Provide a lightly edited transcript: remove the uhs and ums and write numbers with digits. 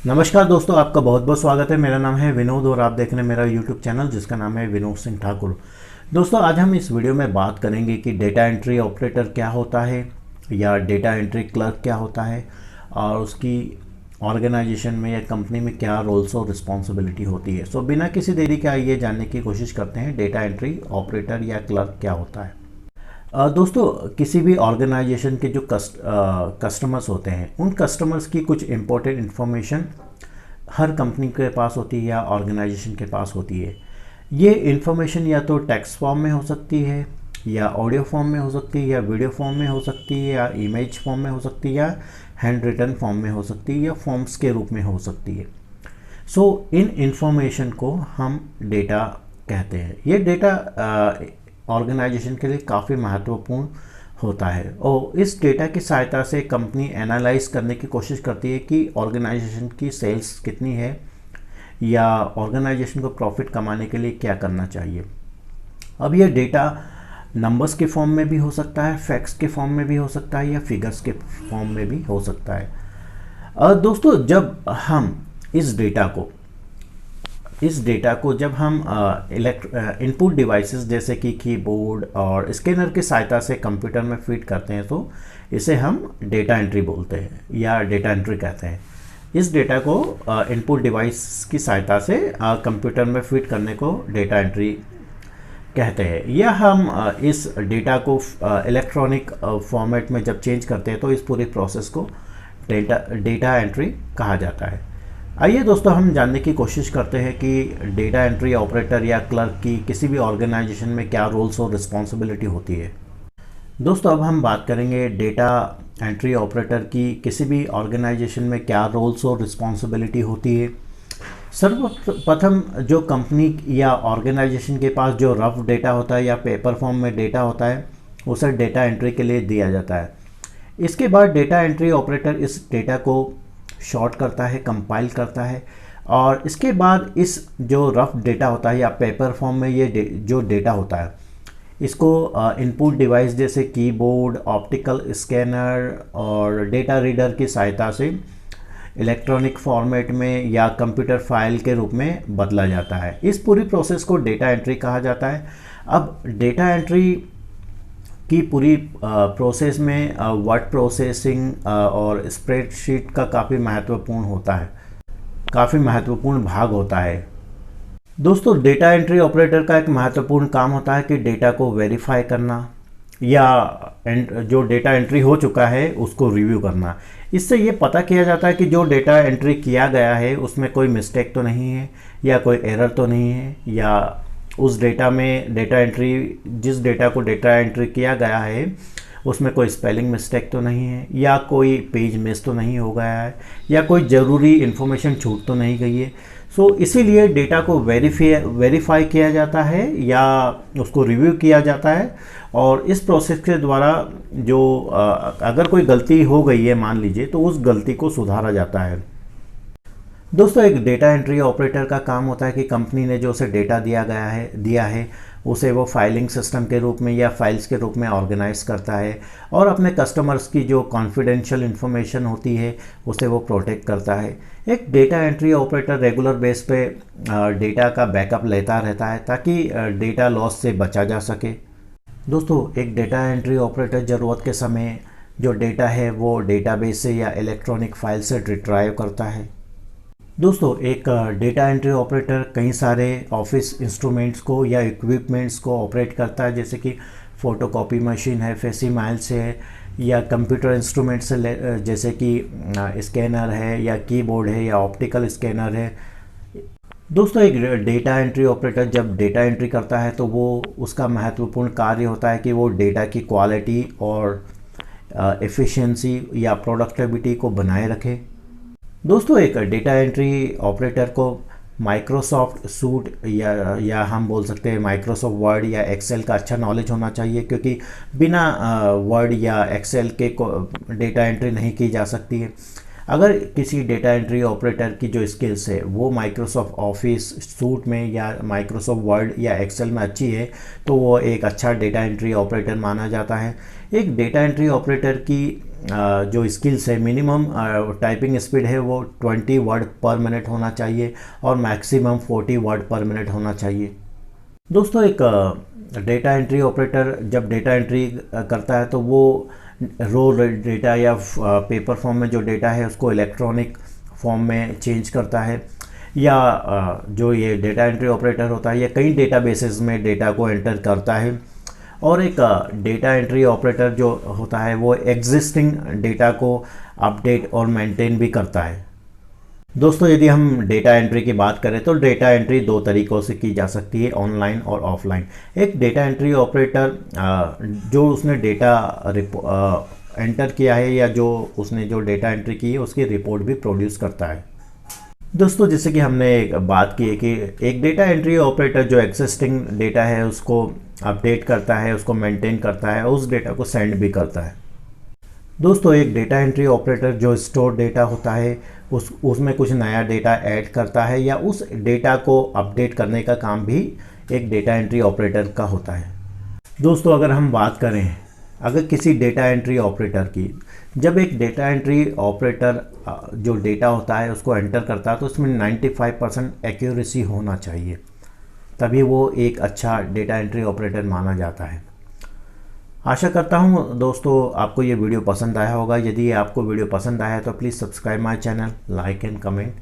नमस्कार दोस्तों, आपका बहुत बहुत स्वागत है। मेरा नाम है विनोद और आप देख रहे हैं मेरा यूट्यूब चैनल जिसका नाम है विनोद सिंह ठाकुर। दोस्तों, आज हम इस वीडियो में बात करेंगे कि डेटा एंट्री ऑपरेटर क्या होता है या डेटा एंट्री क्लर्क क्या होता है और उसकी ऑर्गेनाइजेशन में या कंपनी में क्या रोल्स और रिस्पॉन्सिबिलिटी होती है। सो बिना किसी देरी के आइए जानने की कोशिश करते हैं डेटा एंट्री ऑपरेटर या क्लर्क क्या होता है। दोस्तों, किसी भी ऑर्गेनाइजेशन के जो कस्टमर्स होते हैं उन कस्टमर्स की कुछ इम्पोर्टेंट इन्फॉर्मेशन हर कंपनी के पास होती है या ऑर्गेनाइजेशन के पास होती है। ये इन्फॉर्मेशन या तो टेक्स्ट फॉर्म में हो सकती है या ऑडियो फॉर्म में हो सकती है या वीडियो फॉर्म में हो सकती है या इमेज फॉर्म में हो सकती है या हैंड रिटन फॉर्म में हो सकती है या फॉर्म्स के रूप में हो सकती है। सो इन इन्फॉर्मेशन को हम डेटा कहते हैं। ये डेटा ऑर्गेनाइजेशन के लिए काफ़ी महत्वपूर्ण होता है और इस डेटा की सहायता से कंपनी एनालाइज करने की कोशिश करती है कि ऑर्गेनाइजेशन की सेल्स कितनी है या ऑर्गेनाइजेशन को प्रॉफिट कमाने के लिए क्या करना चाहिए। अब ये डेटा नंबर्स के फॉर्म में भी हो सकता है, फैक्ट्स के फॉर्म में भी हो सकता है या फिगर्स के फॉर्म में भी हो सकता है। दोस्तों, जब हम इस डेटा को जब हम इनपुट डिवाइसेस जैसे कि कीबोर्ड और स्कैनर की सहायता से कंप्यूटर में फीड करते हैं तो इसे हम डेटा एंट्री बोलते हैं या डेटा एंट्री कहते हैं। इस डेटा को इनपुट डिवाइस की सहायता से कंप्यूटर में फीड करने को डेटा एंट्री कहते हैं। या हम इस डेटा को इलेक्ट्रॉनिक फॉर्मेट में जब चेंज करते हैं तो इस पूरी प्रोसेस को डेटा एंट्री कहा जाता है। आइए दोस्तों, हम जानने की कोशिश करते हैं कि डेटा एंट्री ऑपरेटर या क्लर्क की किसी भी ऑर्गेनाइजेशन में क्या रोल्स और रिस्पॉन्सिबिलिटी होती है। दोस्तों, अब हम बात करेंगे डेटा एंट्री ऑपरेटर की किसी भी ऑर्गेनाइजेशन में क्या रोल्स और रिस्पॉन्सिबिलिटी होती है। सर्वप्रथम जो कंपनी या ऑर्गेनाइजेशन के पास जो रफ डेटा होता है या पेपर फॉर्म में डेटा होता है उसे डेटा एंट्री के लिए दिया जाता है। इसके बाद डेटा एंट्री ऑपरेटर इस डेटा को शॉर्ट करता है, कंपाइल करता है और इसके बाद इस जो रफ डेटा होता है या पेपर फॉर्म में ये जो डेटा होता है इसको इनपुट डिवाइस जैसे कीबोर्ड, ऑप्टिकल स्कैनर और डेटा रीडर की सहायता से इलेक्ट्रॉनिक फॉर्मेट में या कंप्यूटर फाइल के रूप में बदला जाता है। इस पूरी प्रोसेस को डेटा एंट्री कहा जाता है। अब डेटा एंट्री की पूरी प्रोसेस में वर्ड प्रोसेसिंग और स्प्रेडशीट का काफ़ी महत्वपूर्ण भाग होता है। दोस्तों, डेटा एंट्री ऑपरेटर का एक महत्वपूर्ण काम होता है कि डेटा को वेरीफाई करना या जो डेटा एंट्री हो चुका है उसको रिव्यू करना। इससे ये पता किया जाता है कि जो डेटा एंट्री किया गया है उसमें कोई मिस्टेक तो नहीं है या कोई एरर तो नहीं है या उस डेटा में जिस डेटा को डेटा एंट्री किया गया है उसमें कोई स्पेलिंग मिस्टेक तो नहीं है या कोई पेज मिस तो नहीं हो गया है या कोई ज़रूरी इन्फॉर्मेशन छूट तो नहीं गई है। सो इसीलिए डेटा को वेरीफाई किया जाता है या उसको रिव्यू किया जाता है और इस प्रोसेस के द्वारा जो अगर कोई गलती हो गई है मान लीजिए तो उस गलती को सुधारा जाता है। दोस्तों, एक डेटा एंट्री ऑपरेटर का काम होता है कि कंपनी ने जो उसे डेटा दिया है उसे वो फाइलिंग सिस्टम के रूप में या फाइल्स के रूप में ऑर्गेनाइज करता है और अपने कस्टमर्स की जो कॉन्फिडेंशियल इन्फॉर्मेशन होती है उसे वो प्रोटेक्ट करता है। एक data entry operator regular base पे डेटा का बैकअप लेता रहता है ताकि डेटा लॉस से बचा जा सके। दोस्तों, एक डेटा एंट्री ऑपरेटर ज़रूरत के समय जो डेटा है वो डेटाबेस से या इलेक्ट्रॉनिक फाइल से रिट्राइव करता है। दोस्तों, एक डेटा एंट्री ऑपरेटर कई सारे ऑफिस इंस्ट्रूमेंट्स को या इक्विपमेंट्स को ऑपरेट करता है जैसे कि फ़ोटोकॉपी मशीन है, फेसिमाइल्स है या कंप्यूटर इंस्ट्रूमेंट्स जैसे कि स्कैनर है या कीबोर्ड है या ऑप्टिकल स्कैनर है। दोस्तों, एक डेटा एंट्री ऑपरेटर जब डेटा एंट्री करता है तो वो उसका महत्वपूर्ण कार्य होता है कि वो डेटा की क्वालिटी और एफिशिएंसी या प्रोडक्टिविटी को बनाए रखे। दोस्तों, एक डेटा एंट्री ऑपरेटर को माइक्रोसॉफ्ट सूट या हम बोल सकते हैं माइक्रोसॉफ्ट वर्ड या एक्सेल का अच्छा नॉलेज होना चाहिए क्योंकि बिना वर्ड या एक्सेल के डेटा एंट्री नहीं की जा सकती है। अगर किसी डेटा एंट्री ऑपरेटर की जो स्किल्स है वो माइक्रोसॉफ्ट ऑफिस सूट में या माइक्रोसॉफ्ट वर्ड या एक्सेल में अच्छी है तो वो एक अच्छा डेटा एंट्री ऑपरेटर माना जाता है। एक डेटा एंट्री ऑपरेटर की जो स्किल्स है, मिनिमम टाइपिंग स्पीड है वो 20 वर्ड पर मिनट होना चाहिए और मैक्सिमम 40 वर्ड पर मिनट होना चाहिए। दोस्तों एक डेटा एंट्री ऑपरेटर जब डेटा एंट्री करता है तो वो रो डेटा या पेपर फॉर्म में जो डेटा है उसको इलेक्ट्रॉनिक फॉर्म में चेंज करता है, या जो ये डेटा एंट्री ऑपरेटर होता है ये कई डेटाबेसेस में डेटा को एंटर करता है। और एक डेटा एंट्री ऑपरेटर जो होता है वो एग्जिस्टिंग डेटा को अपडेट और मेंटेन भी करता है। दोस्तों यदि हम डेटा एंट्री की बात करें तो डेटा एंट्री दो तरीक़ों से की जा सकती है, ऑनलाइन और ऑफलाइन। एक डेटा एंट्री ऑपरेटर जो उसने डेटा एंटर किया है या जो उसने जो डेटा एंट्री की है उसकी रिपोर्ट भी प्रोड्यूस करता है। दोस्तों जैसे कि हमने एक बात की है कि एक डेटा एंट्री ऑपरेटर जो एग्जिस्टिंग डेटा है उसको अपडेट करता है, उसको मेंटेन करता है, उस डेटा को सेंड भी करता है। दोस्तों एक डेटा एंट्री ऑपरेटर जो स्टोर डेटा होता है उसमें कुछ नया डेटा ऐड करता है या उस डेटा को अपडेट करने का काम भी एक डेटा एंट्री ऑपरेटर का होता है। दोस्तों अगर हम बात करें अगर किसी डेटा एंट्री ऑपरेटर की, जब एक डेटा एंट्री ऑपरेटर जो डेटा होता है उसको एंटर करता है तो उसमें 95% एक्यूरेसी होना चाहिए, तभी वो एक अच्छा डेटा एंट्री ऑपरेटर माना जाता है। आशा करता हूँ दोस्तों आपको ये वीडियो पसंद आया होगा। यदि आपको वीडियो पसंद आया तो please subscribe my channel, like and comment.